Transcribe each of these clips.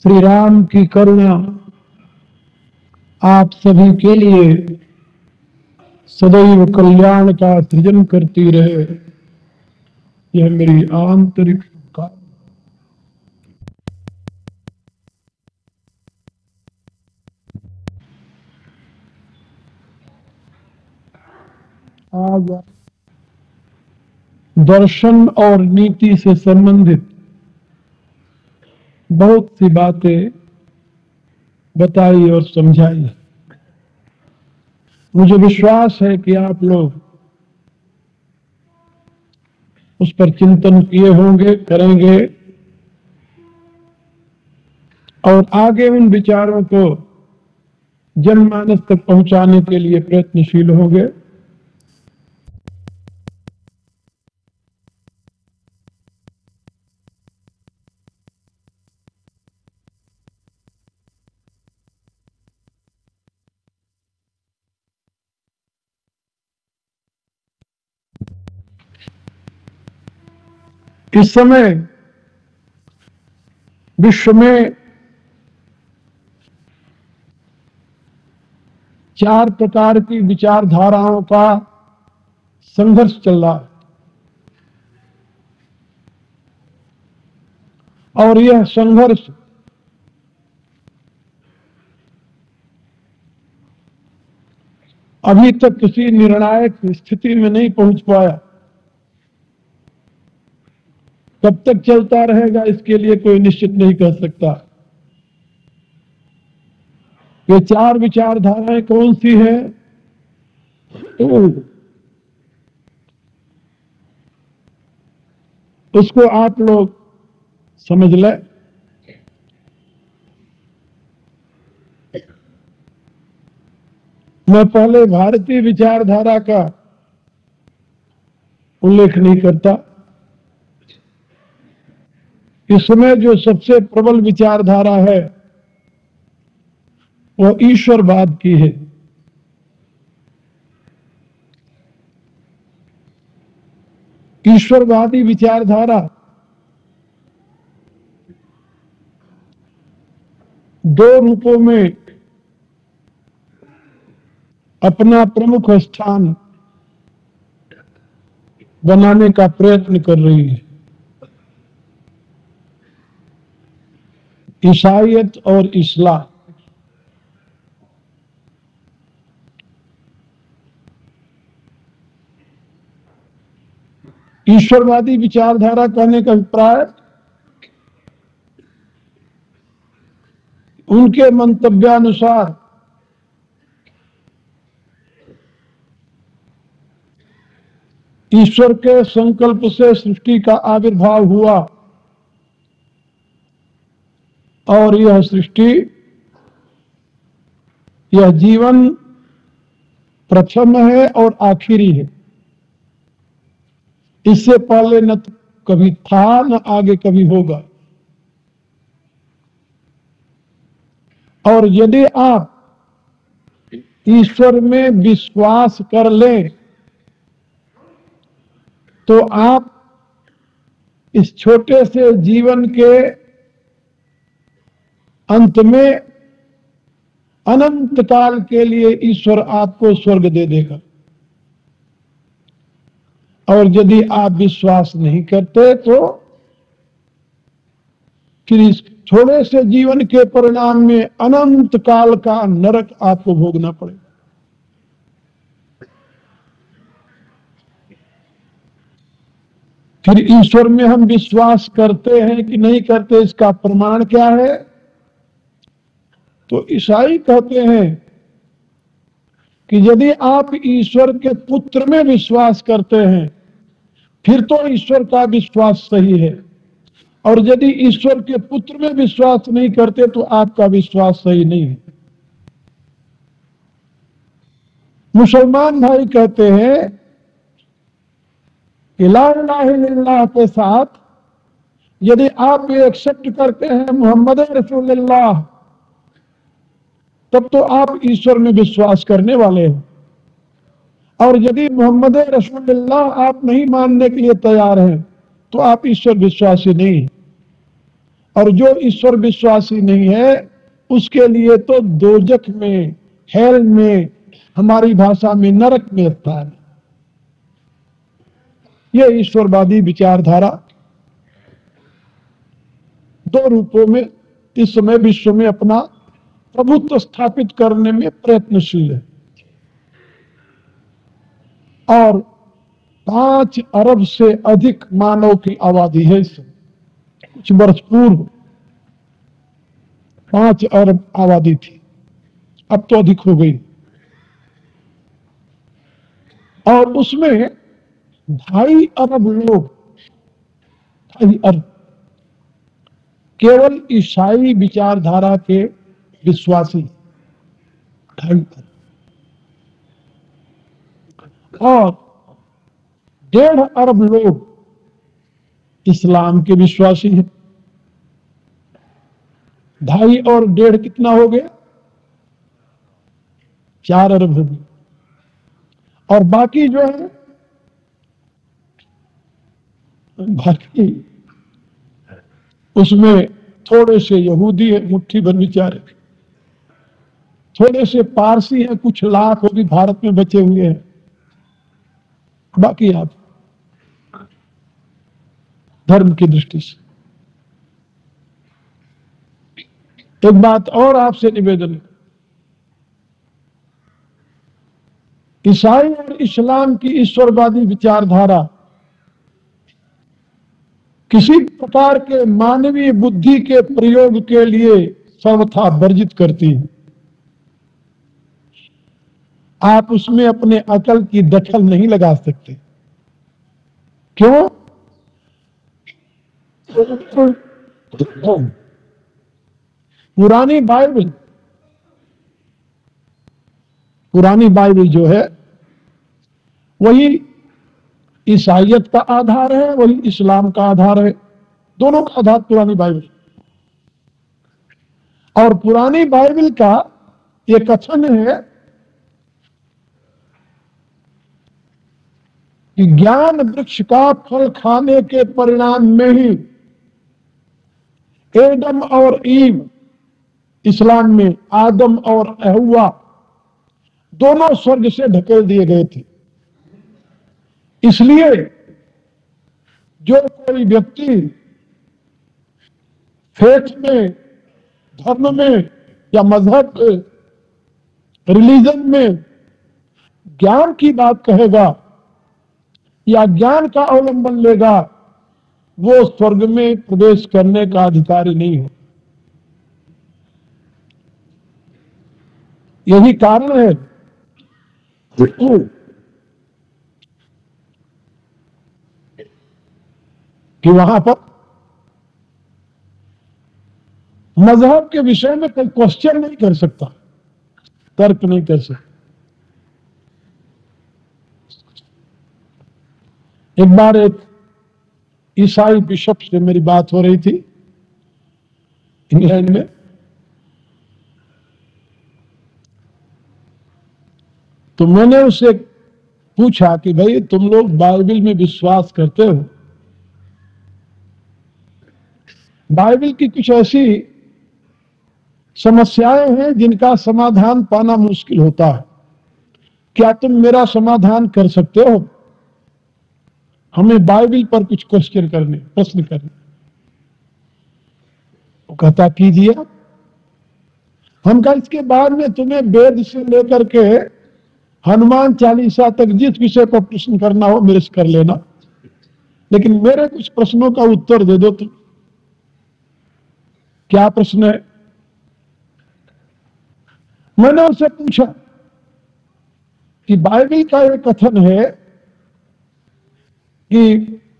श्री राम की करुणा आप सभी के लिए सदैव कल्याण का सृजन करती रहे, यह मेरी आंतरिक शुभकामना। आज दर्शन और नीति से संबंधित बहुत सी बातें बताई और समझाई। मुझे विश्वास है कि आप लोग उस पर चिंतन किए होंगे, करेंगे और आगे उन विचारों को जनमानस तक पहुंचाने के लिए प्रयत्नशील होंगे। इस समय विश्व में 4 प्रकार की विचारधाराओं का संघर्ष चल रहा है और यह संघर्ष अभी तक किसी निर्णायक स्थिति में नहीं पहुंच पाया। कब तक चलता रहेगा इसके लिए कोई निश्चित नहीं कह सकता। ये 4 विचारधाराएं कौन सी है? उसको आप लोग समझ लें। मैं पहले भारतीय विचारधारा का उल्लेख नहीं करता। इस समय जो सबसे प्रबल विचारधारा है वो ईश्वरवाद की है। ईश्वरवादी विचारधारा 2 रूपों में अपना प्रमुख स्थान बनाने का प्रयत्न कर रही है, ईसाईयत और इस्लाम। ईश्वरवादी विचारधारा कहने का अभिप्राय उनके मंतव्यानुसार ईश्वर के संकल्प से सृष्टि का आविर्भाव हुआ और यह सृष्टि, यह जीवन प्रथम है और आखिरी है। इससे पहले न तो कभी था न आगे कभी होगा। और यदि आप ईश्वर में विश्वास कर लें तो आप इस छोटे से जीवन के अंत में अनंत काल के लिए ईश्वर आपको स्वर्ग दे देगा। और यदि आप विश्वास नहीं करते तो फिर इस थोड़े से जीवन के परिणाम में अनंत काल का नरक आपको भोगना पड़ेगा। फिर ईश्वर में हम विश्वास करते हैं कि नहीं करते, इसका प्रमाण क्या है? तो ईसाई कहते हैं कि यदि आप ईश्वर के पुत्र में विश्वास करते हैं फिर तो ईश्वर का विश्वास सही है, और यदि ईश्वर के पुत्र में विश्वास नहीं करते तो आपका विश्वास सही नहीं है। मुसलमान भाई कहते हैं कि ला इलाहा इल्लल्लाह के साथ यदि आप एक्सेप्ट करते हैं मोहम्मद रसूलुल्लाह, तब तो आप ईश्वर में विश्वास करने वाले हैं। और यदि मोहम्मद रसूलुल्लाह आप नहीं मानने के लिए तैयार हैं तो आप ईश्वर विश्वासी नहीं। और जो ईश्वर विश्वासी नहीं है उसके लिए तो दोजख में, हेल में, हमारी भाषा में नरक में स्थान। यह ईश्वरवादी विचारधारा दो रूपों में इस समय विश्व में अपना प्रभुत्व स्थापित करने में प्रयत्नशील है। और 5 अरब से अधिक मानव की आबादी है। इस कुछ वर्ष पूर्व 5 अरब आबादी थी, अब तो अधिक हो गई। और उसमें 2.5 अरब लोग, 2.5 अरब केवल ईसाई विचारधारा के विश्वासी, 2.5 अरब। और 1.5 अरब लोग इस्लाम के विश्वासी हैं। 2.5 और 1.5 कितना हो गया? 4 अरब हो गए। और बाकी जो है, बाकी उसमें थोड़े से यहूदी है, मुट्ठी भर बेचारे, थोड़े से पारसी हैं, कुछ लाख वो भी भारत में बचे हुए हैं। बाकी आप धर्म की दृष्टि से एक बात और आपसे निवेदन है, ईसाई और इस्लाम की ईश्वरवादी विचारधारा किसी प्रकार के मानवीय बुद्धि के प्रयोग के लिए सर्वथा वर्जित करती है। आप उसमें अपने अकल की दखल नहीं लगा सकते। क्यों? पुरानी बाइबल जो है वही ईसाइयत का आधार है, वही इस्लाम का आधार है। दोनों का आधार पुरानी बाइबल। और पुरानी बाइबल का ये कथन है कि ज्ञान वृक्ष का फल खाने के परिणाम में ही एडम और ईव, इस्लाम में आदम और हव्वा दोनों स्वर्ग से ढकेल दिए गए थे। इसलिए जो कोई व्यक्ति फेथ में, धर्म में या मजहब में, रिलीजन में ज्ञान की बात कहेगा या ज्ञान का अवलंबन लेगा, वो स्वर्ग में प्रवेश करने का अधिकारी नहीं हो। यही कारण है कि वहां पर मजहब के विषय में कोई क्वेश्चन नहीं कर सकता, तर्क नहीं कर सकता। एक बार एक ईसाई बिशप से मेरी बात हो रही थी इंग्लैंड में। तो मैंने उससे पूछा कि भाई तुम लोग बाइबल में विश्वास करते हो, बाइबल की कुछ ऐसी समस्याएं हैं जिनका समाधान पाना मुश्किल होता है, क्या तुम मेरा समाधान कर सकते हो? हमें बाइबल पर कुछ क्वेश्चन करने, प्रश्न करने। वो कहता कीजिए। हम कहा इसके बाद में तुम्हें वेद से लेकर के हनुमान चालीसा तक जिस विषय पर प्रश्न करना हो मेरे से कर लेना, लेकिन मेरे कुछ प्रश्नों का उत्तर दे दो तुम। क्या प्रश्न है? मैंने उससे पूछा कि बाइबल का एक कथन है कि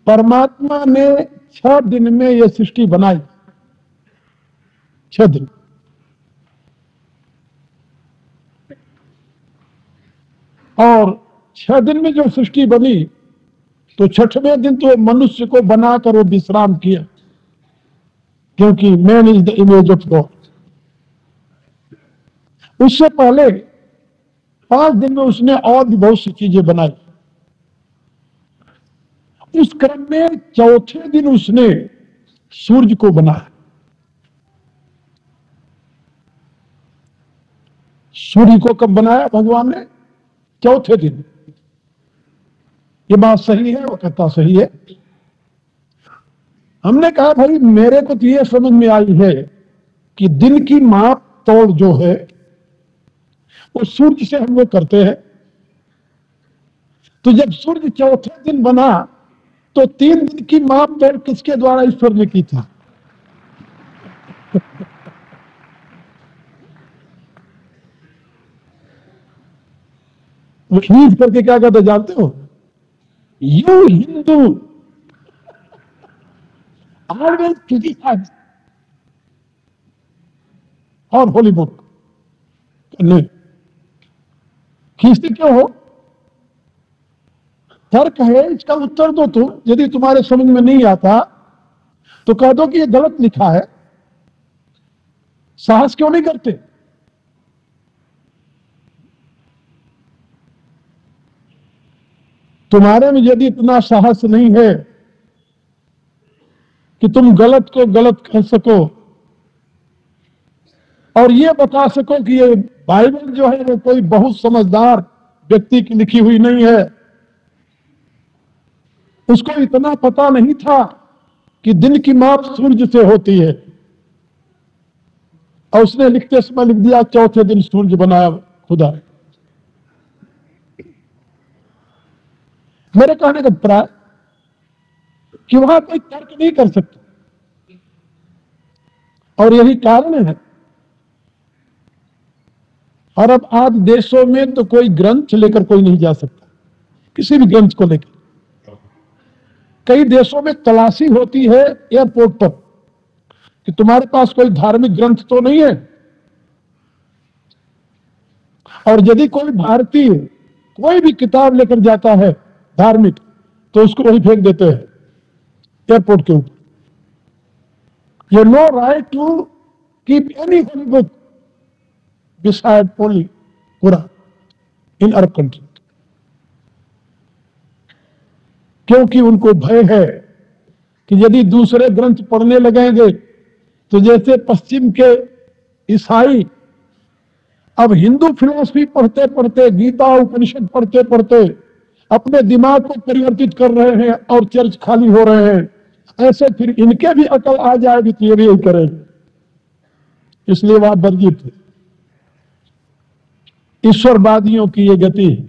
परमात्मा ने 6 दिन में यह सृष्टि बनाई, 6 दिन। और 6 दिन में जो सृष्टि बनी तो 6वें दिन तो मनुष्य को बनाकर वो विश्राम किया, क्योंकि man is the image of God. उससे पहले 5 दिन में उसने और भी बहुत सी चीजें बनाई। उस क्रम में 4थे दिन उसने सूर्य को बनाया। सूर्य को कब बनाया भगवान ने? चौथे दिन। ये बात सही है? वो कहता सही है। हमने कहा भाई मेरे को तो ये समझ में आई है कि दिन की माप तोड़ जो है वो सूर्य से हम लोग करते हैं। तो जब सूर्य चौथे दिन बना तो 3 दिन की माप तोड़ किसके द्वारा ईश्वर ने की थी? वो हीज करके क्या कहते जानते हो? यू हिंदू ऑलवेज क्रिटिसाइज और होली बुक। नहीं, खींचते क्यों हो? तर्क है, इसका उत्तर दो तुम। यदि तुम्हारे समझ में नहीं आता तो कह दो कि ये गलत लिखा है। साहस क्यों नहीं करते? तुम्हारे में यदि इतना साहस नहीं है कि तुम गलत को गलत कह सको और ये बता सको कि ये बाइबल जो है वो कोई बहुत समझदार व्यक्ति की लिखी हुई नहीं है, उसको इतना पता नहीं था कि दिन की माप सूर्य से होती है, और उसने लिखते समय लिख दिया चौथे दिन सूर्य बनाया खुदा। मेरे कहने का अभिप्राय कि वहां कोई तर्क नहीं कर सकता, और यही कारण है। और अब आज देशों में तो कोई ग्रंथ लेकर कोई नहीं जा सकता, किसी भी ग्रंथ को लेकर। कई देशों में तलाशी होती है एयरपोर्ट पर कि तुम्हारे पास कोई धार्मिक ग्रंथ तो नहीं है, और यदि कोई भारतीय कोई भी किताब लेकर जाता है धार्मिक तो उसको वही फेंक देते हैं एयरपोर्ट के ऊपर। You know right to keep any holy book beside only Quran in Arab country, क्योंकि उनको भय है कि यदि दूसरे ग्रंथ पढ़ने लगेंगे तो जैसे पश्चिम के ईसाई अब हिंदू फिलॉसफी पढ़ते पढ़ते, गीता उपनिषद पढ़ते पढ़ते अपने दिमाग को परिवर्तित कर रहे हैं और चर्च खाली हो रहे हैं, ऐसे फिर इनके भी अकल आ जाएगी तो ये भी यही करेंगे। इसलिए वह वर्जित है। ईश्वरवादियों की ये गति है,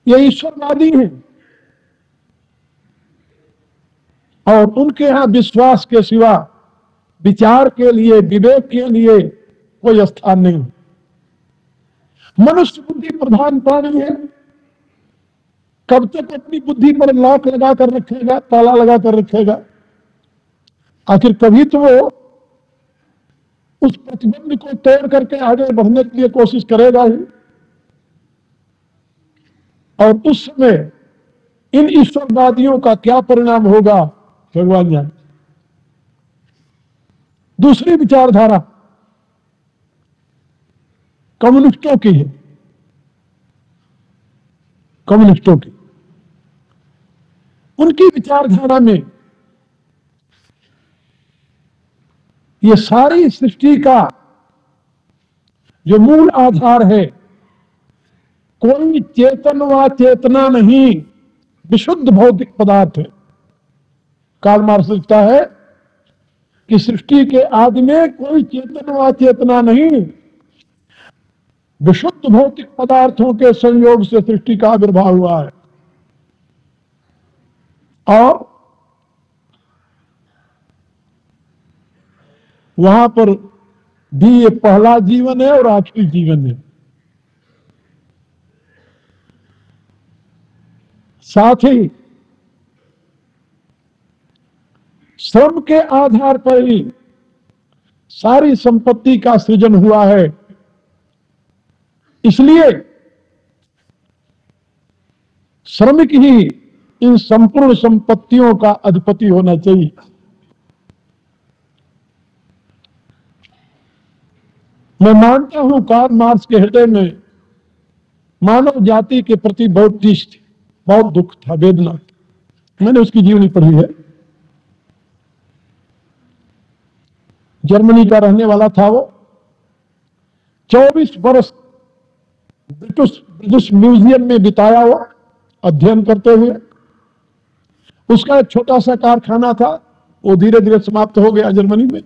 ये ईश्वरवादी हैं और उनके यहां विश्वास के सिवा विचार के लिए, विवेक के लिए कोई स्थान नहीं। मनुष्य बुद्धि प्रधान प्राणी है, कब तक अपनी बुद्धि पर लॉक लगा कर रखेगा, ताला लगा कर रखेगा? आखिर कभी तो वो उस प्रतिबंध को तोड़ करके आगे बढ़ने के लिए कोशिश करेगा ही, और उस समय इन ईश्वरवादियों का क्या परिणाम होगा भगवान जाने। दूसरी विचारधारा कम्युनिस्टों की है, कम्युनिस्टों की। उनकी विचारधारा में ये सारी सृष्टि का जो मूल आधार है कोई चेतन व चेतना नहीं, विशुद्ध भौतिक पदार्थ है। कार्ल मार्क्स लिखता है कि सृष्टि के आदि में कोई चेतन व चेतना नहीं, विशुद्ध भौतिक पदार्थों के संयोग से सृष्टि का आविर्भाव हुआ है। और वहां पर भी ये पहला जीवन है और आखिरी जीवन है। साथ ही श्रम के आधार पर ही सारी संपत्ति का सृजन हुआ है, इसलिए श्रमिक ही इन संपूर्ण संपत्तियों का अधिपति होना चाहिए। मैं मानता हूं कार्ल मार्क्स के हृदय में मानव जाति के प्रति बहुत टीस थी, बहुत दुख था, वेदना थी। मैंने उसकी जीवनी पढ़ी है। जर्मनी का रहने वाला था वो, 24 वर्ष ब्रिटिश म्यूजियम में बिताया वो अध्ययन करते हुए। उसका एक छोटा सा कारखाना था, वो धीरे धीरे समाप्त हो गया जर्मनी में।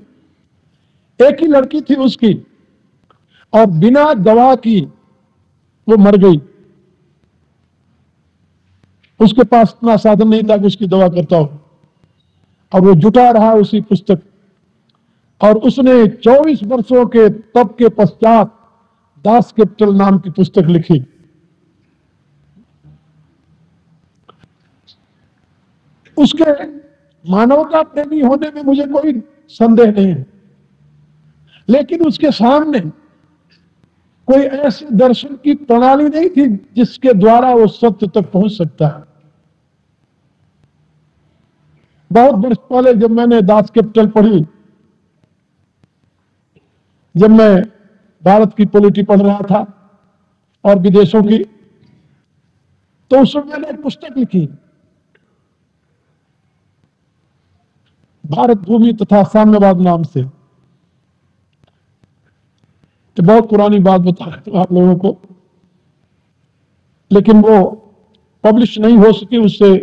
एक ही लड़की थी उसकी, और बिना दवा की वो मर गई। उसके पास इतना साधन नहीं था कि उसकी दवा करता हो, और वो जुटा रहा उसी पुस्तक। और उसने 24 वर्षों के तप के पश्चात दास कैपिटल नाम की पुस्तक लिखी। उसके मानवता प्रेमी होने में मुझे कोई संदेह नहीं है, लेकिन उसके सामने कोई ऐसे दर्शन की प्रणाली नहीं थी जिसके द्वारा वो सत्य तक पहुंच सकता है। बहुत वर्ष पहले जब मैंने दास कैपिटल पढ़ी, जब मैं भारत की पॉलिटी पढ़ रहा था और विदेशों की, तो उस समय मैंने एक पुस्तक लिखी, भारत भूमि तथा साम्यवाद नाम से। तो बहुत पुरानी बात बता रहा हूं आप लोगों को, लेकिन वो पब्लिश नहीं हो सकी, उससे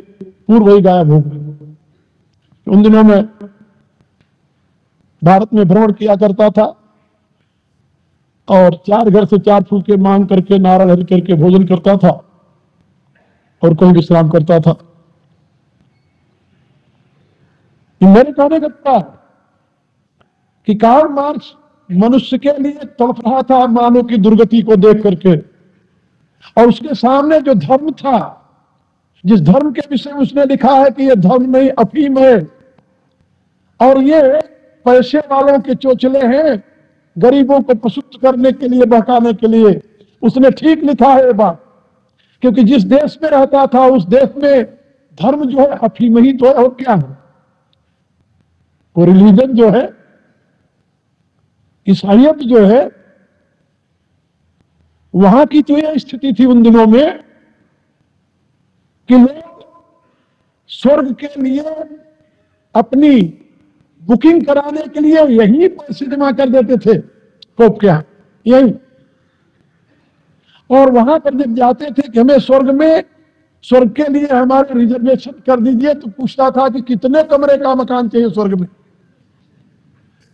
पूर्व ही गायब हो गई। उन दिनों में भारत में भ्रमण किया करता था और 4 घर से 4 फूके मांग करके नारा हरि करके भोजन करता था और कहीं विश्राम करता था। मेरे कहने का था कि कार्ल मार्क्स मनुष्य के लिए तड़प रहा था मानव की दुर्गति को देख करके, और उसके सामने जो धर्म था, जिस धर्म के विषय में उसने लिखा है कि यह धर्म नहीं अफीम है और ये पैसे वालों के चोचले हैं, गरीबों को प्रसुप्त करने के लिए, बहकाने के लिए, उसने ठीक लिखा है बात। क्योंकि जिस देश में रहता था उस देश में धर्म जो है अफीम ही तो है, और क्या है। वो रिलीजन जो है, ईसाइयत जो है, वहां की तो यह स्थिति थी उन दिनों में कि लोग स्वर्ग के लिए अपनी बुकिंग कराने के लिए यही पैसे जमा कर देते थे पोप के यहाँ, यही। और वहां पर जब जाते थे कि हमें स्वर्ग के लिए हमारे रिजर्वेशन कर दीजिए, तो पूछता था कि कितने कमरे का मकान चाहिए स्वर्ग में,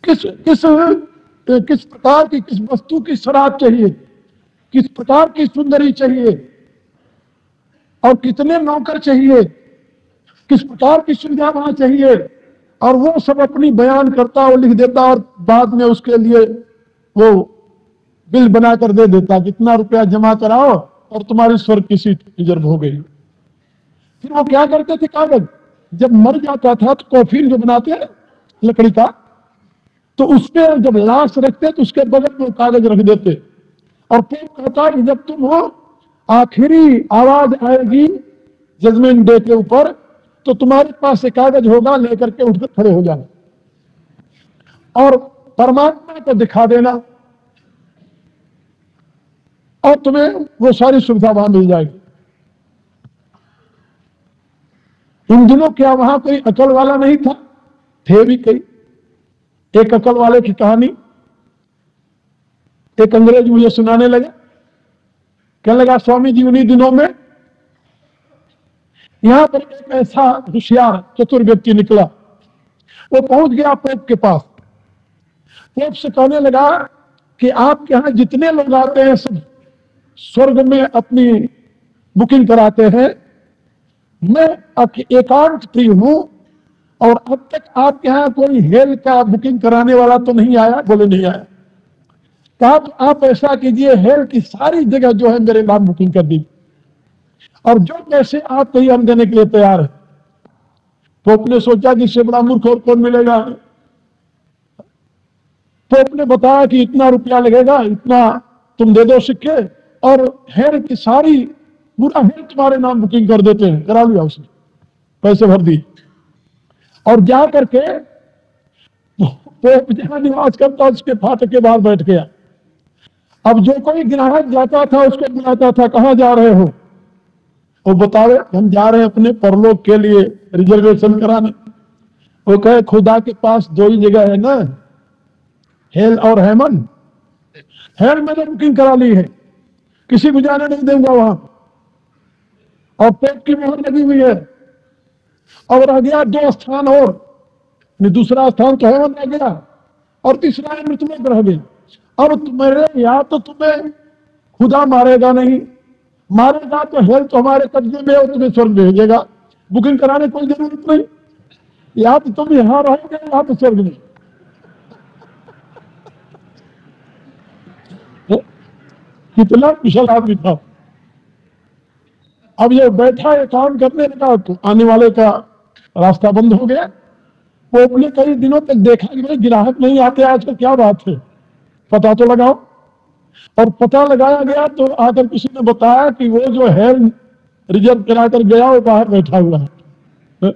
किस प्रकार की, किस वस्तु की शराब चाहिए, किस प्रकार की सुंदरी चाहिए, और कितने नौकर चाहिए, किस प्रकार की सुविधा वहां चाहिए। और वो सब अपनी बयान करता और लिख देता, और बाद में उसके लिए वो बिल बनाकर दे देता, कितना रुपया जमा कराओ और तुम्हारी स्वर्ग की सीट रिजर्व हो गई। फिर वो क्या करते थे, कागज जब मर जाता था तो कॉफिन जो बनाते हैं लकड़ी का, तो उसमें जब लाश रखते तो उसके बगल में कागज रख देते, और फिर कहता कि जब तुम हो आखिरी आवाज आएगी जजमेंट डे के ऊपर, तो तुम्हारे पास एक कागज होगा, लेकर के उठकर खड़े हो जाना और परमात्मा को दिखा देना, और तुम्हें वो सारी सुविधा वहां मिल जाएगी। उन दिनों क्या वहां कोई अकल वाला नहीं था? थे भी कई। एक अकल वाले की कहानी एक अंग्रेज मुझे सुनाने लगा। कहने लगा, स्वामी जी उन्हीं दिनों में यहां पर एक ऐसा होशियार चतुर व्यक्ति निकला। वो पहुंच गया पोप के पास। पोप से कहने लगा कि आपके यहां जितने लोग आते हैं सब स्वर्ग में अपनी बुकिंग कराते हैं, मैं एकांत प्रिय हूं, और अब तक आपके यहां कोई हेल का बुकिंग कराने वाला तो नहीं आया। बोले नहीं आया। कहा तो आप ऐसा कीजिए, हेल की सारी जगह जो है मेरे नाम बुकिंग कर दीजिए, और जो पैसे आप कहीं हम देने के लिए तैयार है। पोप ने सोचा कि इससे बड़ा मूर्ख और कौन मिलेगा। पोप ने बताया कि इतना रुपया लगेगा, इतना तुम दे दो सिक्के, और हेल की सारी पूरा हेल तुम्हारे नाम बुकिंग कर देते हैं। करा लिया उसने, पैसे भर दिए, और जा करके पोप जहां निवास करता उसके फाटक के बाहर बैठ गया। अब जो कोई ग्राहक जाता था उसको बुलाता था, कहां जा रहे हो? वो बतावे, हम जा रहे हैं अपने परलोक के लिए रिजर्वेशन कराने। वो कहे, खुदा के पास 2 ही जगह है ना, हेल और हेमन। हेल मैंने बुकिंग करा ली है, किसी को जाने नहीं दूंगा वहां, और पेट की मोहर लगी हुई है, और रह गया 2 स्थान और, दूसरा स्थान तो हेवन रह गया और तीसरा मृतलोक रह गया। अब तुम्हारे या तो तुम्हें खुदा मारेगा नहीं, मारेगा तो हेल तो हमारे कब्जे में और तुम्हें स्वर्ग भेजेगा, बुकिंग कराने कोई जरूरत नहीं, या तो तुम यहां रहोगे या तो स्वर्ग में। कितना कुशल आदमी था। अब ये बैठा ये काम करने लगा तो आने वाले का रास्ता बंद हो गया। वो अपने कई दिनों तक देखा कि भाई ग्राहक नहीं आते आजकल, क्या बात है, पता तो लगाओ। और पता लगाया गया तो आकर किसी ने बताया कि वो जो है रिजर्व कराकर गया वो बाहर बैठा हुआ है।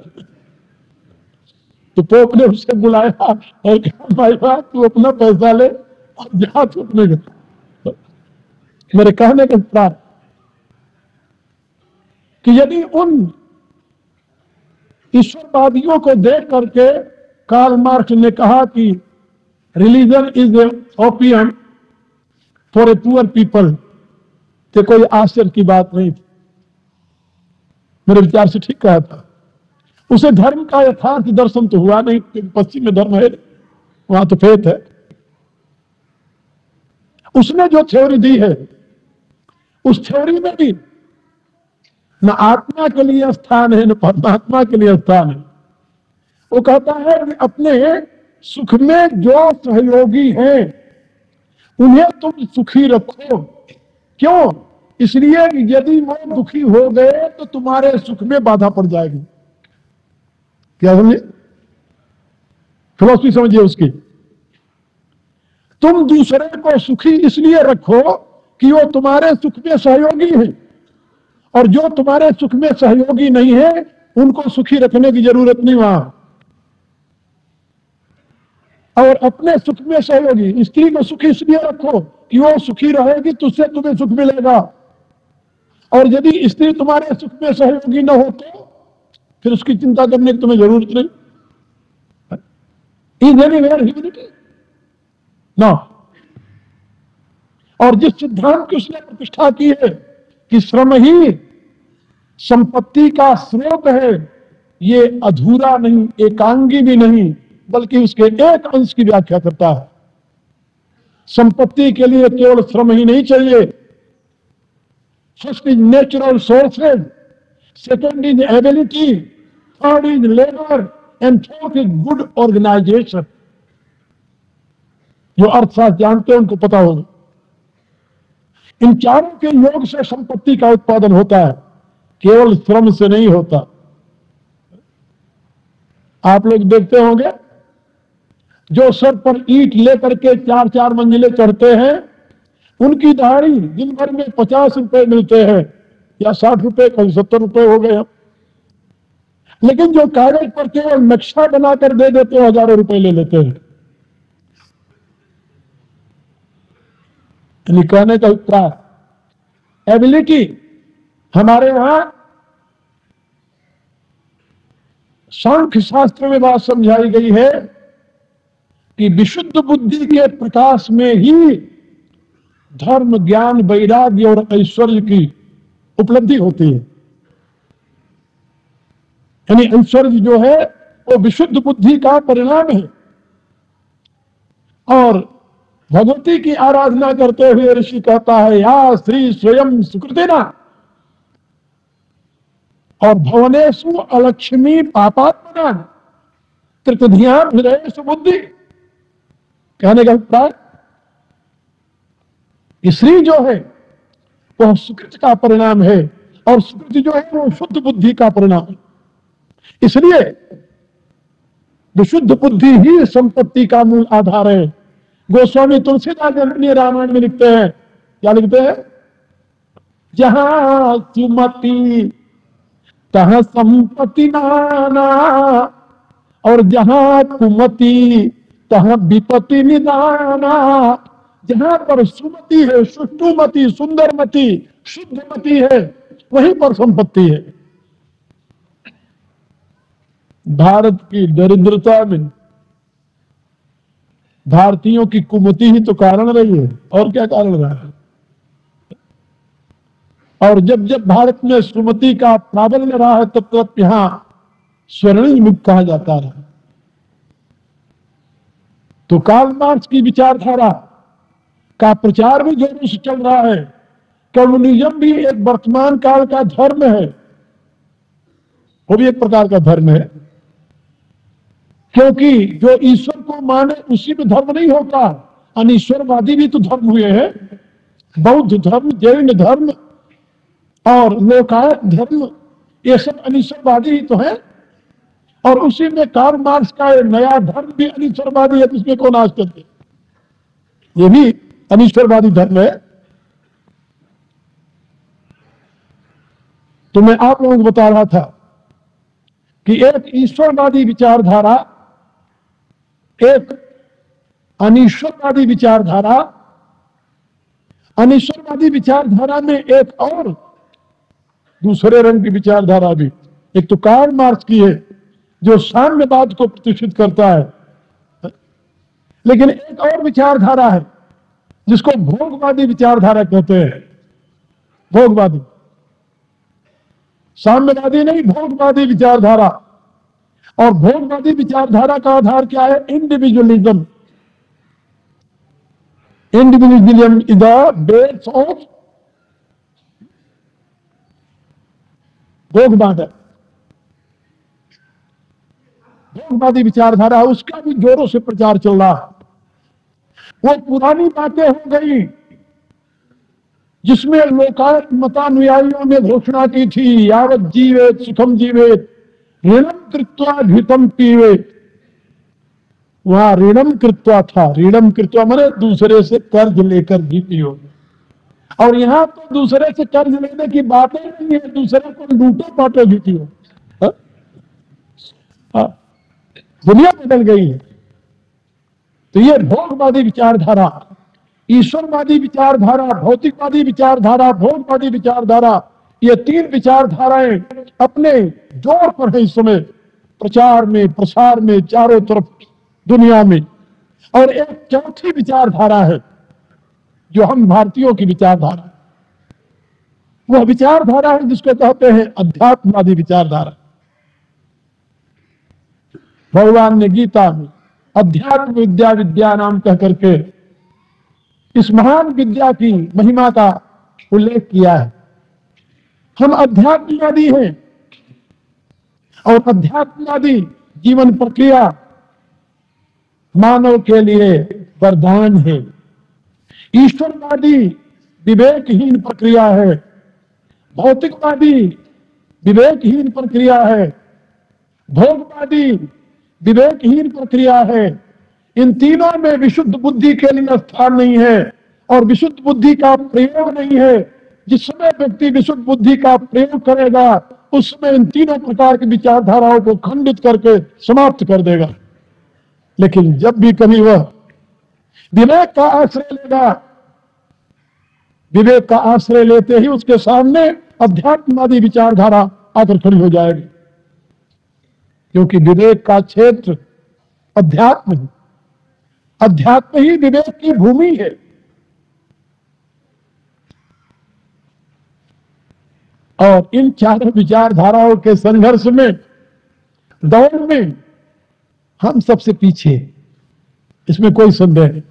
तो पोप ने उसे बुलाया और कहा भाई बात तू अपना पैसा ले और जा तू अपने घर। मेरे कहने का प्रकार कि यदि उन ईश्वरवादियों को देख करके कार्ल मार्क्स ने कहा कि religion is a opium for a poor people, तो कोई आश्चर्य की बात नहीं थी। मेरे विचार से ठीक कहा था। उसे धर्म का यथार्थ दर्शन तो हुआ नहीं, क्योंकि पश्चिम में धर्म है, वहां तो फेथ है। उसने जो थ्योरी दी है उस थ्योरी में भी न आत्मा के लिए स्थान है न परमात्मा के लिए स्थान है। वो कहता है कि अपने सुख में जो सहयोगी हैं उन्हें तुम सुखी रखो। क्यों? इसलिए कि यदि वो दुखी हो गए तो तुम्हारे सुख में बाधा पड़ जाएगी। क्या समझे? फिलॉसफी समझिए उसकी। तुम दूसरे को सुखी इसलिए रखो कि वो तुम्हारे सुख में सहयोगी है, और जो तुम्हारे सुख में सहयोगी नहीं है उनको सुखी रखने की जरूरत नहीं वहां। और अपने सुख में सहयोगी स्त्री को सुखी इसलिए रखो कि वो सुखी रहेगी तो उससे तुम्हें सुख मिलेगा, और यदि स्त्री तुम्हारे सुख में सहयोगी न हो तो फिर उसकी चिंता करने की तुम्हें जरूरत नहीं। Is anywhere humanity? नो। और जिस सिद्धांत की उसने प्रतिष्ठा की है कि श्रम ही संपत्ति का स्रोत है, ये अधूरा नहीं, एकांगी भी नहीं, बल्कि उसके एक अंश की व्याख्या करता है। संपत्ति के लिए केवल श्रम ही नहीं चाहिए। First is natural sources, second is ability, third is labour and fourth is good organisation. जो अर्थशास्त्र जानते हैं उनको पता होगा। इन चारों के योग से संपत्ति का उत्पादन होता है, केवल श्रम से नहीं होता। आप लोग देखते होंगे जो सर पर ईंट लेकर के 4-4 मंजिले चढ़ते हैं, उनकी दिहाड़ी दिन भर में 50 रुपए मिलते हैं या 60 रुपए, कभी 70 रुपए हो गए। लेकिन जो कागज पर केवल नक्शा बनाकर दे देते हैं, हजारों रुपए ले लेते हैं। कहने का उत्तर एबिलिटी हमारे यहां सांख्य शास्त्र में बात समझाई गई है कि विशुद्ध बुद्धि के प्रकाश में ही धर्म, ज्ञान, वैराग्य और ऐश्वर्य की उपलब्धि होती है। यानी ऐश्वर्य जो है वो विशुद्ध बुद्धि का परिणाम है। और भगवती की आराधना करते हुए ऋषि कहता है या श्री स्वयं सुकृतिना और भवनेषु अलक्ष्मी पापात्मना तृतीयाम हृदयेषु बुद्धि। कहने का अभिप्राय श्री जो है वह सुकृत का परिणाम है, और सुकृति जो है वो शुद्ध बुद्धि का परिणाम है। इसलिए विशुद्ध बुद्धि ही संपत्ति का मूल आधार है। गोस्वामी तुलसीदास अपने रामायण में लिखते हैं, क्या लिखते हैं? जहां सुमति तहां संपत्ति नाना, और जहां कुमति तहां विपत्ति निदाना। जहां पर सुमति है, सुष्टुमति, सुंदरमति, शुद्धमति है, वहीं पर संपत्ति है। भारत की दरिद्रता में भारतीयों की कुमति ही तो कारण रही है, और क्या कारण रहा है। और जब जब भारत में सुमति का प्राबल्य रहा है तब तब यहां स्वर्णिम युग कहा जाता रहा। तो कार्ल मार्क्स की विचारधारा का प्रचार भी जोरों से चल रहा है। कम्युनिज्म भी एक वर्तमान काल का धर्म है, वो भी एक प्रकार का धर्म है, क्योंकि जो ईश्वर को माने उसी में धर्म नहीं होता। अनीश्वरवादी भी तो धर्म हुए हैं, बौद्ध धर्म, जैन धर्म और लोकायत धर्म, ये सब अनीश्वरवादी ही तो है। और उसी में कार्ल मार्क्स का नया धर्म भी अनीश्वरवादी है, जिसमें को नाश करते, ये भी अनीश्वरवादी धर्म है। तो मैं आप लोगों को बता रहा था कि एक ईश्वरवादी विचारधारा, एक अनीश्वरवादी विचारधारा, अनीश्वरवादी विचारधारा में एक और दूसरे रंग की विचारधारा भी, एक तो कार्ल मार्क्स की है जो साम्यवाद को प्रतिष्ठित करता है, लेकिन एक और विचारधारा है जिसको भोगवादी विचारधारा कहते हैं। भोगवादी, साम्यवादी नहीं, भोगवादी विचारधारा। और भोगवादी विचारधारा का आधार क्या है? Individualism. Individualism is the base of भोगवाद। भोगवादी विचारधारा, उसका भी जोरों से प्रचार चल रहा है। वो पुरानी बातें हो गई जिसमें लोकायत मतानुयायियों ने घोषणा की थी, यावत जीवेत सुखम जीवेत ऋणम कृत्वा घृतम पीवेत। वहां ऋणम कृत्वा था, ऋणम कृत्वा माने दूसरे से कर्ज लेकर भी पियो। और यहां तो दूसरे से कर्ज लेने की बातें नहीं है, दूसरे को लूटो पाटो भी पियो। दुनिया बदल गई है। तो ये भोगवादी विचारधारा, ईश्वरवादी विचारधारा, भौतिकवादी विचारधारा, भोगवादी विचारधारा, ये तीन विचारधाराएं अपने जोर पर है इस समय प्रचार में, प्रसार में, चारों तरफ दुनिया में। और एक चौथी विचारधारा है जो हम भारतीयों की विचारधारा, वह विचारधारा है जिसको कहते हैं अध्यात्मवादी विचारधारा। भगवान ने गीता में अध्यात्म विद्या विद्या नाम कह करके इस महान विद्या की महिमा का उल्लेख किया है। हम अध्यात्मवादी हैं और अध्यात्मवादी जीवन प्रक्रिया मानव के लिए वरदान है। ईश्वरवादी विवेकहीन प्रक्रिया है, भौतिकवादी विवेकहीन प्रक्रिया है, भोगवादी विवेकहीन प्रक्रिया है। इन तीनों में विशुद्ध बुद्धि के लिए स्थान नहीं है और विशुद्ध बुद्धि का प्रयोग नहीं है। जिस समय व्यक्ति विशुद्ध बुद्धि का प्रयोग करेगा उस समय इन तीनों प्रकार की विचारधाराओं को खंडित करके समाप्त कर देगा। लेकिन जब भी कभी वह विवेक का आश्रय लेगा, विवेक का आश्रय लेते ही उसके सामने अध्यात्मवादी विचारधारा आकर खड़ी हो जाएगी, क्योंकि विवेक का क्षेत्र अध्यात्म है। अध्यात्म ही विवेक की भूमि है। और इन चारों विचारधाराओं के संघर्ष में, दौड़ में हम सबसे पीछे, इसमें कोई संदेह नहीं।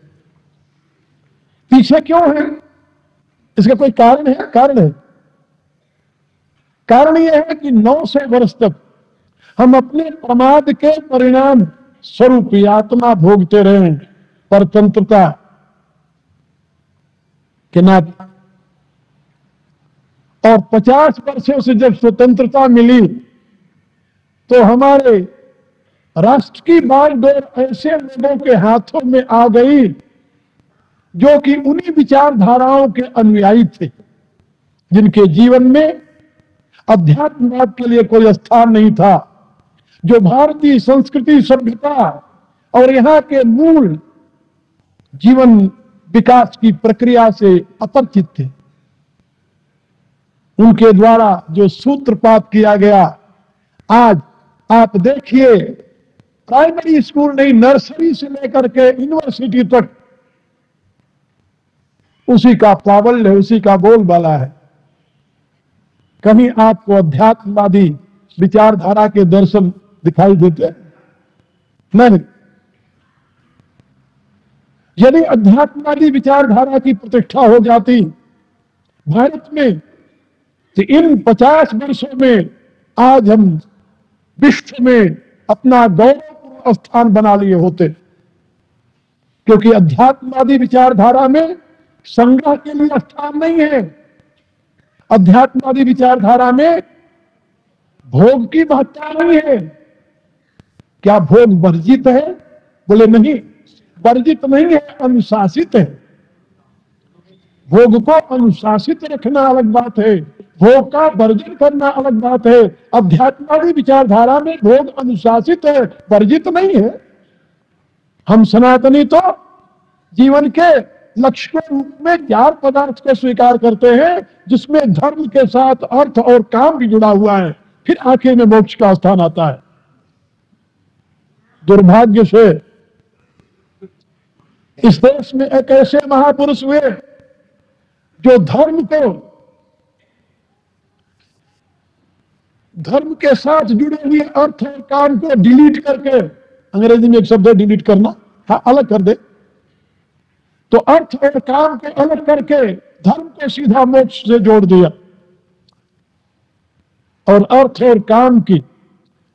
पीछे क्यों है? इसका कोई कारण है? कारण यह है कि 900 वर्ष तक हम अपने प्रमाद के परिणाम स्वरूप यातना भोगते रहे परतंत्रता के नाते। और 50 वर्षों से जब स्वतंत्रता मिली तो हमारे राष्ट्र की बागडोर ऐसे लोगों के हाथों में आ गई जो कि उन्हीं विचारधाराओं के अनुयायी थे, जिनके जीवन में अध्यात्मवाद के लिए कोई स्थान नहीं था, जो भारतीय संस्कृति, सभ्यता और यहाँ के मूल जीवन विकास की प्रक्रिया से अपरिचित थे। उनके द्वारा जो सूत्रपात किया गया, आज आप देखिए प्राइमरी स्कूल नहीं, नर्सरी से लेकर के यूनिवर्सिटी तक उसी का प्राबल्य है, उसी का बोलबाला है। कहीं आपको अध्यात्मवादी विचारधारा के दर्शन दिखाई देते? नहीं। यदि अध्यात्मवादी विचारधारा की प्रतिष्ठा हो जाती भारत में, तो इन 50 वर्षों में आज हम विश्व में अपना गौरवपूर्ण स्थान बना लिए होते। क्योंकि अध्यात्मवादी विचारधारा में संग्रह के लिए स्थान नहीं है। अध्यात्मवादी विचारधारा में भोग की महत्ता नहीं है। क्या भोग वर्जित है? बोले नहीं, वर्जित नहीं है, अनुशासित है। भोग को अनुशासित रखना अलग बात है, भोग का वर्जन करना अलग बात है। अध्यात्मवादी विचारधारा में भोग अनुशासित है, वर्जित नहीं है। हम सनातनी तो जीवन के लक्ष्य के रूप में 4 पदार्थ को स्वीकार करते हैं, जिसमें धर्म के साथ अर्थ और काम भी जुड़ा हुआ है। फिर आखिर में मोक्ष का स्थान आता है। दुर्भाग्य से इस देश में एक ऐसे महापुरुष हुए जो धर्म के साथ जुड़े हुए अर्थ और काम को डिलीट करके, अंग्रेजी में एक शब्द है डिलीट करना, हाँ, अलग कर दे, तो अर्थ और काम को अलग करके धर्म को सीधा मोक्ष से जोड़ दिया। और अर्थ और काम की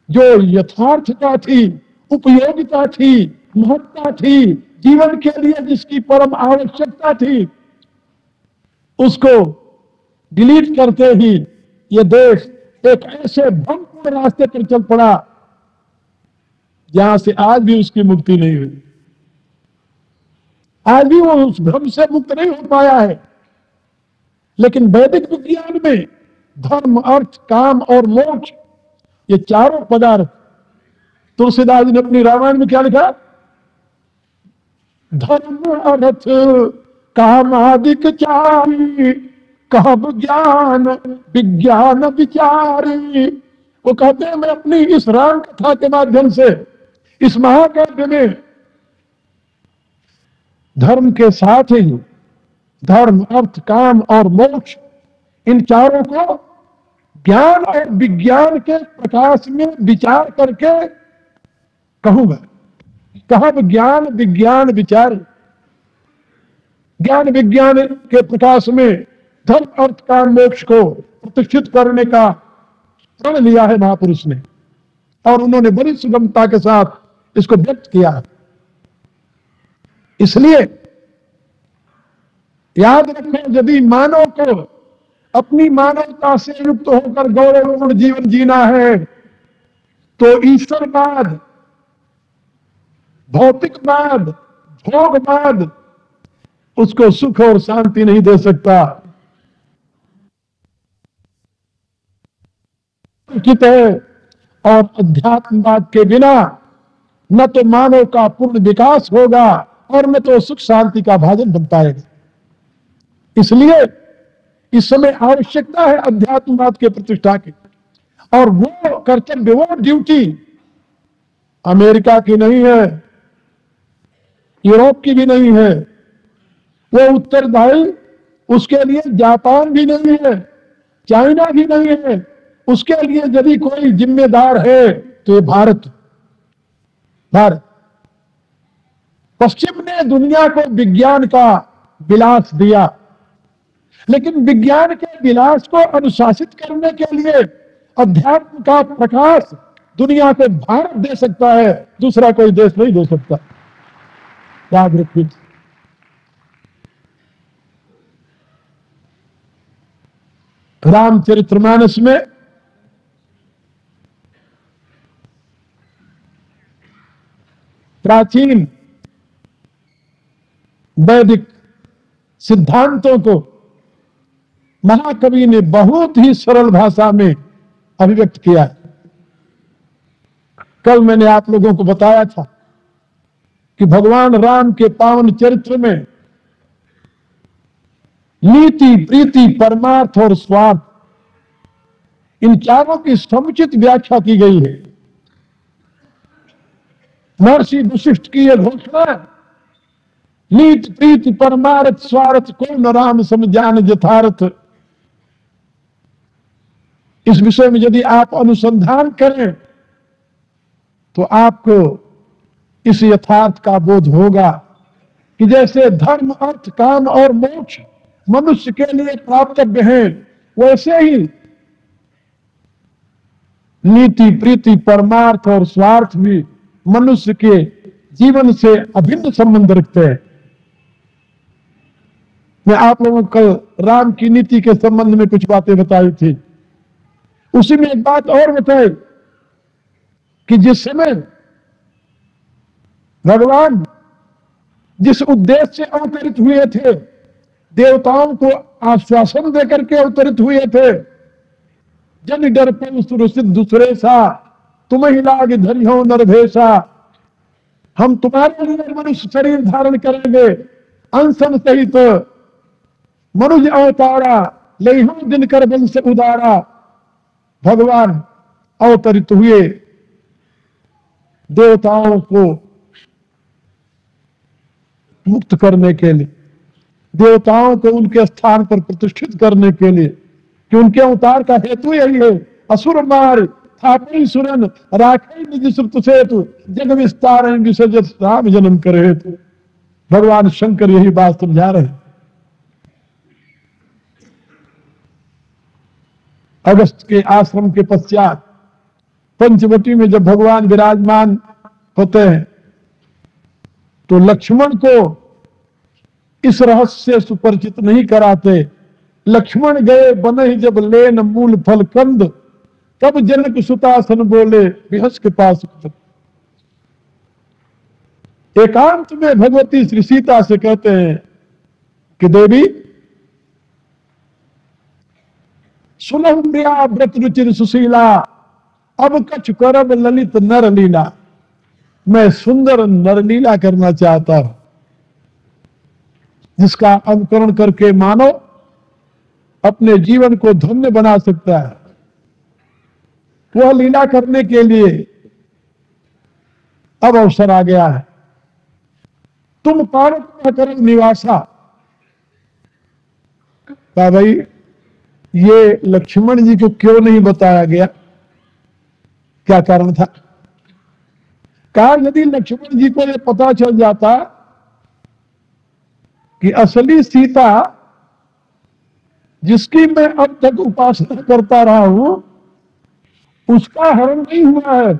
जो यथार्थता थी, उपयोगिता थी, महत्ता थी, जीवन के लिए जिसकी परम आवश्यकता थी, उसको डिलीट करते ही ये देश एक ऐसे भ्रमपूर्ण रास्ते पर चल पड़ा जहां से आज भी उसकी मुक्ति नहीं हुई। आज भी वो उस भ्रम से मुक्त नहीं हो पाया है। लेकिन वैदिक विज्ञान में धर्म, अर्थ, काम और मोक्ष, ये चारों पदार्थ, तुलसीदास जी ने अपनी रामायण में क्या लिखा? धर्म अर्थ कामादिक चारि, कब ज्ञान विज्ञान विचारी। वो कहते हैं मैं अपनी इस राम कथा के माध्यम से, इस महाकाव्य में धर्म के साथ ही धर्म, अर्थ, काम और मोक्ष, इन चारों को ज्ञान और विज्ञान के प्रकाश में विचार करके कहूंगा। कब ज्ञान विज्ञान विचार, ज्ञान विज्ञान के प्रकाश में धर्म, अर्थ, काम, मोक्ष को प्रतिष्ठित करने का प्रण लिया है महापुरुष ने, और उन्होंने बड़ी सुगमता के साथ इसको व्यक्त किया। इसलिए याद रखें, यदि मानव को अपनी मानवता से युक्त होकर गौरवपूर्ण जीवन जीना है, तो ईश्वरवाद, भौतिकवाद, भोगवाद उसको सुख और शांति नहीं दे सकता। उचित है, और अध्यात्मवाद के बिना न तो मानव का पूर्ण विकास होगा और न तो सुख शांति का भाजन बन पाएगा। इसलिए इस समय आवश्यकता है अध्यात्मवाद के प्रतिष्ठा की, और वो कर्तव्य, वो ड्यूटी अमेरिका की नहीं है, यूरोप की भी नहीं है, वो उत्तरदायी उसके लिए जापान भी नहीं है, चाइना भी नहीं है। उसके लिए यदि कोई जिम्मेदार है तो ये भारत। पश्चिम ने दुनिया को विज्ञान का विलास दिया, लेकिन विज्ञान के विलास को अनुशासित करने के लिए अध्यात्म का प्रकाश दुनिया को भारत दे सकता है, दूसरा कोई देश नहीं दे सकता। याद रखिए। रामचरितमानस में प्राचीन वैदिक सिद्धांतों को महाकवि ने बहुत ही सरल भाषा में अभिव्यक्त किया है। कल मैंने आप लोगों को बताया था कि भगवान राम के पावन चरित्र में नीति, प्रीति, परमार्थ और स्वार्थ, इन चारों की समुचित व्याख्या की गई है। महर्षि वशिष्ठ की यह घोषणा, नीत प्रीति परमार्थ स्वार्थ को न राम समझान यथार्थ, इस विषय में यदि आप अनुसंधान करें तो आपको इस यथार्थ का बोध होगा कि जैसे धर्म अर्थ काम और मोक्ष मनुष्य के लिए प्राप्तव्य है, वैसे ही नीति प्रीति परमार्थ और स्वार्थ भी मनुष्य के जीवन से अभिन्न संबंध रखते हैं। मैं आप लोगों को कल राम की नीति के संबंध में कुछ बातें बताई थी। उसी में एक बात और बताई कि जिस समय भगवान जिस उद्देश्य से अवतरित हुए थे, देवताओं को आश्वासन देकर के अवतरित हुए थे, जन डर पर सुरसित दूसरे सा तुम ही लाग धरी हो नरभेसा, हम तुम्हारे लिए मनुष्य शरीर धारण करेंगे, अंशन सहित मनुज अवतारा ले दिन कर वंश उदारा। भगवान अवतरित हुए देवताओं को मुक्त करने के लिए, देवताओं को उनके स्थान पर प्रतिष्ठित करने के लिए, कि उनके अवतार का हेतु यही है, असुर मार थापी सुरन राखे निज श्रुत सेतु, जग विस्तार विसर्जित राम जन्म करे हेतु। भगवान शंकर यही बात समझा रहे हैं। अगस्त के आश्रम के पश्चात पंचवटी में जब भगवान विराजमान होते हैं तो लक्ष्मण को इस रहस्य से सुपरिचित नहीं कराते। लक्ष्मण गए बने जब लेन मूल फल कंद, तब जनक सुतासन बोले बिहस के पास। एकांत में भगवती श्री सीता से कहते हैं कि देवी सुनहु प्रिया व्रत रुचिर सुशीला, अब कछ करब ललित नर लीला। मैं सुंदर नरलीला करना चाहता हूं जिसका अनुकरण करके मानव अपने जीवन को धन्य बना सकता है। वह लीला करने के लिए अब अवसर आ गया है। तुम पारक न कर निवासा। कहा भाई ये लक्ष्मण जी को क्यों नहीं बताया गया, क्या कारण था? कहा यदि लक्ष्मण जी को यह पता चल जाता कि असली सीता जिसकी मैं अब तक उपासना करता रहा हूं उसका हरण नहीं हुआ है,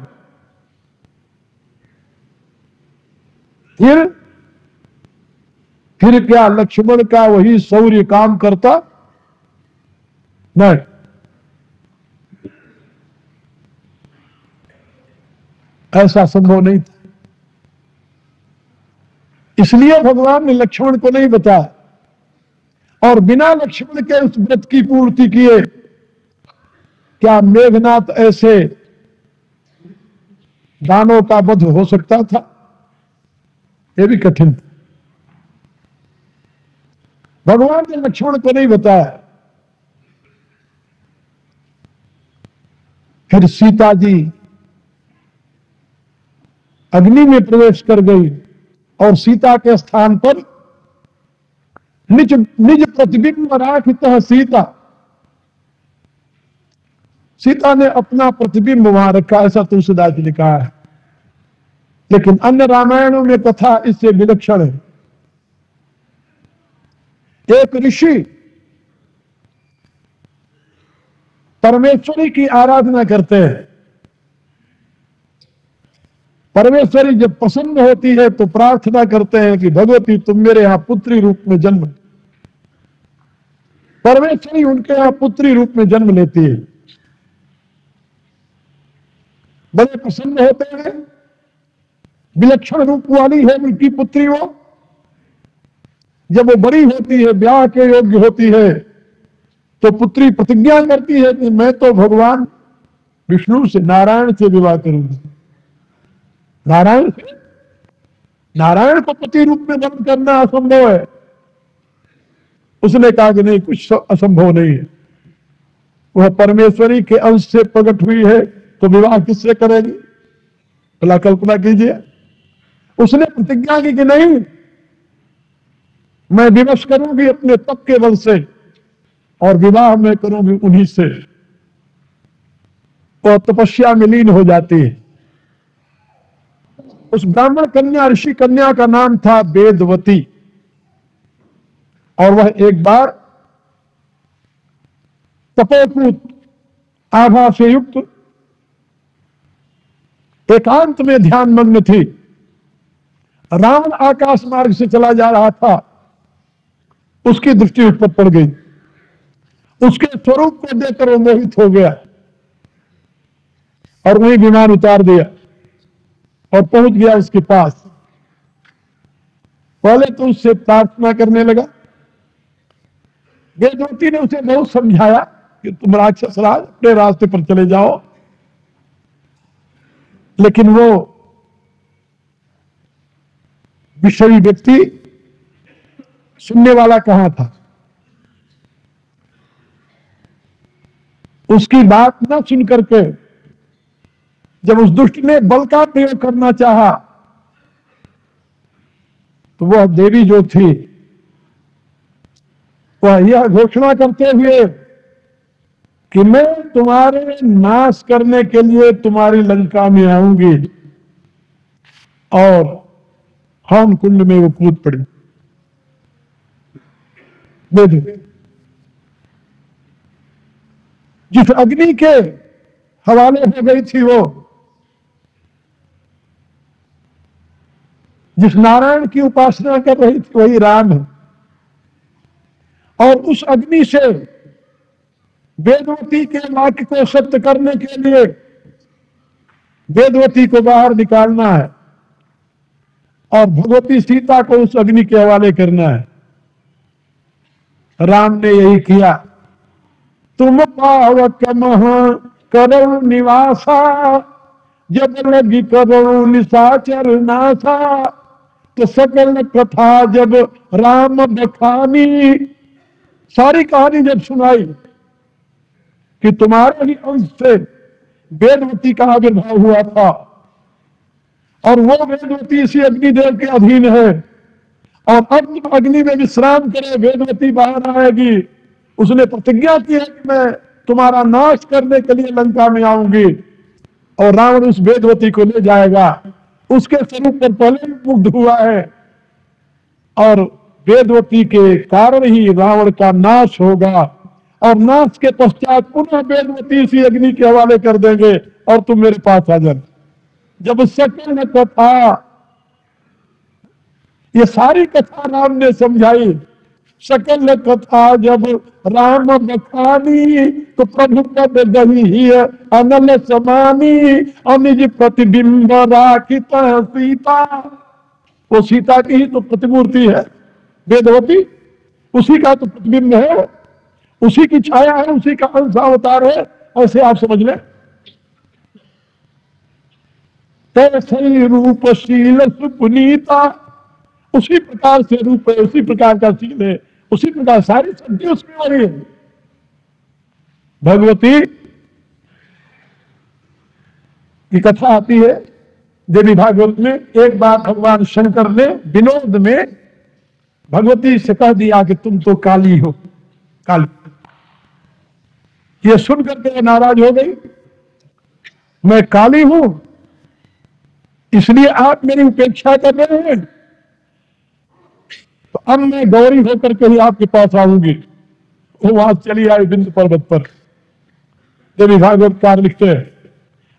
फिर क्या लक्ष्मण का वही शौर्य काम करता? नहीं। ऐसा संभव नहीं था। इसलिए भगवान ने लक्ष्मण को नहीं बताया, और बिना लक्ष्मण के उस व्रत की पूर्ति किए क्या मेघनाथ ऐसे दानों का वध हो सकता था? यह भी कठिन था। भगवान ने लक्ष्मण को नहीं बताया। फिर सीता जी अग्नि में प्रवेश कर गई और सीता के स्थान पर निज निज प्रतिबिंब राखितः सीता, सीता ने अपना प्रतिबिंब वहां रखा, ऐसा तुलसीदास जी ने कहा है। लेकिन अन्य रामायणों में कथा इससे विलक्षण है। एक ऋषि परमेश्वरी की आराधना करते हैं। परमेश्वरी जब प्रसन्न होती है तो प्रार्थना करते हैं कि भगवती तुम मेरे यहां पुत्री रूप में जन्म। परमेश्वरी उनके यहां पुत्री रूप में जन्म लेती है। बड़े प्रसन्न होते हैं, विलक्षण रूप वाली है उनकी पुत्री। वो जब वो बड़ी होती है, ब्याह के योग्य होती है, तो पुत्री प्रतिज्ञा करती है कि मैं तो भगवान विष्णु से, नारायण से विवाह करूंगी। नारायण से, नारायण को पति रूप में वर्ण करना असंभव है। उसने कहा कि नहीं, कुछ असंभव नहीं है। वह परमेश्वरी के अंश से प्रकट हुई है तो विवाह किससे करेगी? भला कल्पना कीजिए। उसने प्रतिज्ञा की कि नहीं, मैं विवश करूंगी अपने तप के बल से और विवाह मैं करूंगी उन्हीं से। और तपस्या में लीन हो जाती है। उस ब्राह्मण कन्या, ऋषि कन्या का नाम था वेदवती। और वह एक बार तपोपूत आभा से युक्त एकांत में ध्यान मग्न थी। रावण आकाश मार्ग से चला जा रहा था, उसकी दृष्टि उस पर पड़ गई। उसके स्वरूप को देखकर वो मोहित हो गया और वही विमान उतार दिया और पहुंच गया उसके पास। पहले तो उससे प्रार्थना करने लगा। वेदवती ने उसे बहुत समझाया कि तुम राक्षस राज अपने रास्ते पर चले जाओ, लेकिन वो विषयी व्यक्ति सुनने वाला कहां था। उसकी बात न सुन करके जब उस दुष्ट ने बल का प्रयोग करना चाहा, तो वह देवी जो थी वह यह घोषणा करते हुए कि मैं तुम्हारे नाश करने के लिए तुम्हारी लंका में आऊंगी, और हवन कुंड में वो कूद पड़ी। देखो, जिस अग्नि के हवाले हो गई थी, वो जिस नारायण की उपासना कर रही थी, वही राम है। और उस अग्नि से वेदवती के वाक्य को सत्य करने के लिए वेदवती को बाहर निकालना है और भगवती सीता को उस अग्नि के हवाले करना है। राम ने यही किया। तुम पावक महा करो निवासा, जब लगी करो निशाचर नासा। तो सकल कथा जब राम बखानी, सारी कहानी जब सुनाई कि तुम्हारे ही अंश से वेदवती का आविर्भाव हुआ था और वो वेदवती इसी अग्निदेव के अधीन है, और अब अग्नि में विश्राम करे वेदवती बाहर आएगी। उसने प्रतिज्ञा की है कि मैं तुम्हारा नाश करने के लिए लंका में आऊंगी, और रावण उस वेदवती को ले जाएगा। उसके स्वरूप पर पहले भी मुग्ध हुआ है, और वेदवती के कारण ही रावण का नाश होगा, और नाश के पश्चात पुनः वेदवती इसी अग्नि के हवाले कर देंगे और तुम मेरे पास आ जाना। जब सकल कथा, ये सारी कथा राम ने समझाई। सकल कथा जब राम बखानी, तो प्रभु पद दही ही अनल समानी। अनिज प्रतिबिंब राखित सीता, वो सीता की ही तो प्रतिमूर्ति है वेदवती, उसी का तो प्रतिबिंब है, उसी की छाया है, उसी का अंश अवतार है। ऐसे आप समझ लें। तैसे रूपशील सुपुनीता, उसी प्रकार से रूप है, उसी प्रकार का शील है, उसी प्रकार सारी शक्ति उसमें हो रही है। भगवती की कथा आती है देवी भागवत में। एक बार भगवान शंकर ने विनोद में भगवती से कह दिया कि तुम तो काली हो, काली। ये सुन करके नाराज हो गई। मैं काली हूं इसलिए आप मेरी उपेक्षा कर रहे हैं, तो अब मैं गौरी होकर के ही आपके पास आऊंगी। वो वहां चली आई बिंदु पर्वत पर। देवी भागवतकार लिखते हैं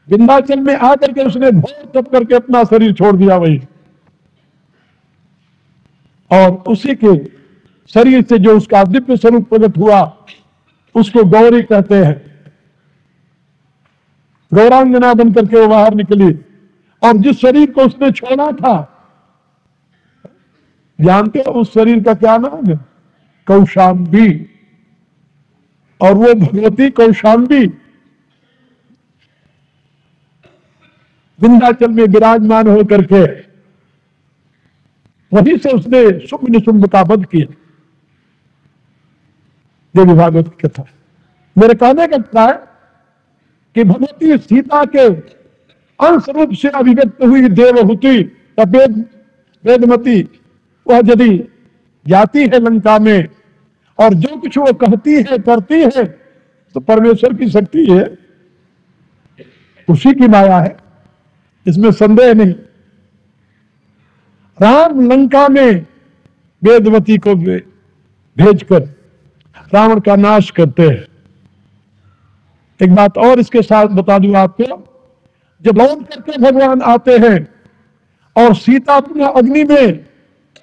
विंध्याचल में आकर के उसने घोर तप करके अपना शरीर छोड़ दिया वही, और उसी के शरीर से जो उसका दिव्य स्वरूप प्रकट हुआ उसको गौरी कहते हैं। गौरांगना बन करके वो बाहर निकली, और जिस शरीर को उसने छोड़ा था, जानते हो उस शरीर का क्या नाम है? कौशाम्बी। और वो भगवती कौशाम्बी विंध्याचल में विराजमान होकर के वहीं से उसने शुंभ निशुंभ का वध किया। देवी भागवत की कथा। मेरे कहने का मतलब है कि भगवती सीता के अंश रूप से अभिव्यक्त हुई देवहूति या वेदमती, वह यदि जाती है लंका में और जो कुछ वो कहती है करती है तो परमेश्वर की शक्ति है, उसी की माया है, इसमें संदेह नहीं। राम लंका में वेदवती को भेजकर रावण का नाश करते हैं। एक बात और इसके साथ बता दूं आपको, जब लौट करके भगवान आते हैं और सीता अपने अग्नि में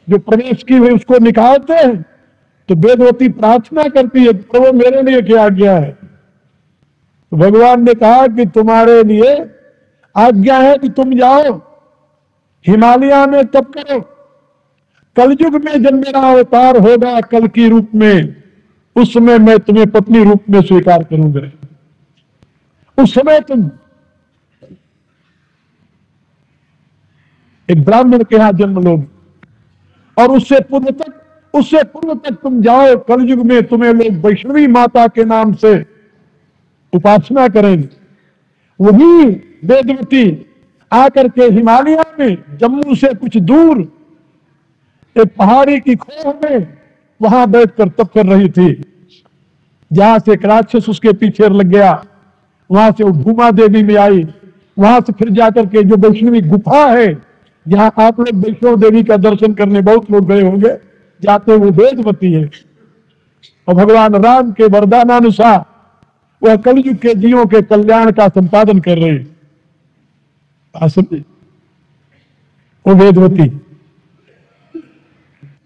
जो प्रवेश की हुई उसको निकालते हैं तो वेदवती प्रार्थना करती है, प्रभु मेरे लिए क्या आज्ञा है? तो भगवान ने कहा कि तुम्हारे लिए आज्ञा है कि तुम जाओ हिमालय में तप करो, कलयुग में जब मेरा अवतार होगा कल की रूप में, उस समय मैं तुम्हें पत्नी रूप में स्वीकार करूंगा। उस समय तुम एक ब्राह्मण के यहां जन्म लोगे और उससे पूर्व तक तुम जाओ, कलयुग में तुम्हें लोग वैष्णवी माता के नाम से उपासना करेंगे। वही वेदवती आकर के हिमालय में जम्मू से कुछ दूर एक पहाड़ी की खोह में वहां बैठकर तप कर रही थी। जहां से एक राक्षस उसके पीछे लग गया, वहां से वो भूमा देवी में आई, वहां से फिर जाकर के जो वैष्णवी गुफा है जहां आप लोग वैष्णव देवी का दर्शन करने बहुत लोग गए होंगे, जाते वो वेदवती है। और भगवान राम के वरदानानुसार वह कलयुग के जीवों के कल्याण का संपादन कर रहे हैं। समझे? वो वेदवती।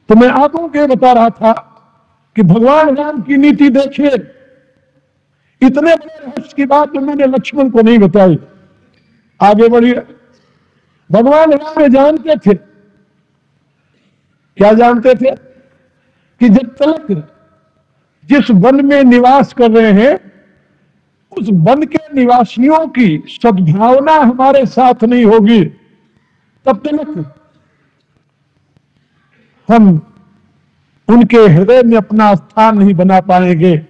तो मैं आपको क्या बता रहा था कि भगवान राम की नीति देखिए, इतने बड़े रहस्य की बात उन्होंने लक्ष्मण को नहीं बताई। आगे बढ़िए। भगवान राम ये जानते थे, क्या जानते थे? कि जब तक जिस वन में निवास कर रहे हैं उस वन के निवासियों की सद्भावना हमारे साथ नहीं होगी, तब तक हम उनके हृदय में अपना स्थान नहीं बना पाएंगे।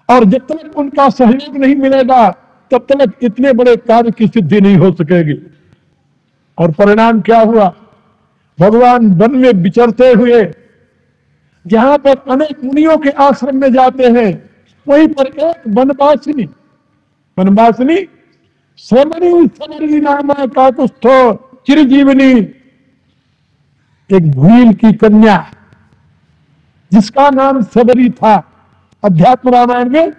और जब तक उनका सहयोग नहीं मिलेगा तब तक इतने बड़े कार्य की सिद्धि नहीं हो सकेगी। और परिणाम क्या हुआ? भगवान वन में विचरते हुए जहां पर अनेक मुनियों के आश्रम में जाते हैं, वहीं पर एक वनवासिनी समरी नामा काकुस्थो चिरजीवनी, एक भूल की कन्या जिसका नाम सबरी था। अध्यात्म रामायण में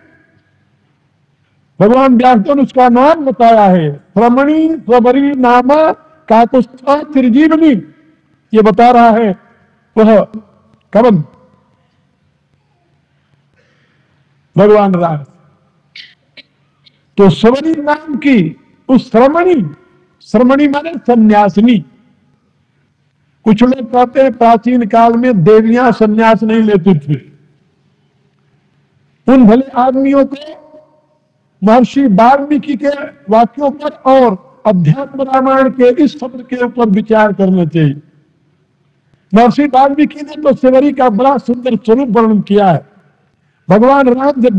भगवान व्यास ने उसका नाम बताया है, श्रमणी सबरी नामा काकुस्था चिरजीवनी। ये बता रहा है वह कवन? भगवान राम। तो सबरी नाम की उस श्रमणी माने सन्यासिनी। कुछ लोग कहते हैं प्राचीन काल में देवियां सन्यास नहीं लेती थी। उन भले आदमियों को महर्षि वाल्मीकि के वाक्यों पर और अध्यात्म रामायण के इस शब्द के ऊपर विचार करना चाहिए। महर्षि वाल्मीकि ने तो सेवरी का बड़ा सुंदर स्वरूप वर्णन किया है। भगवान राम जब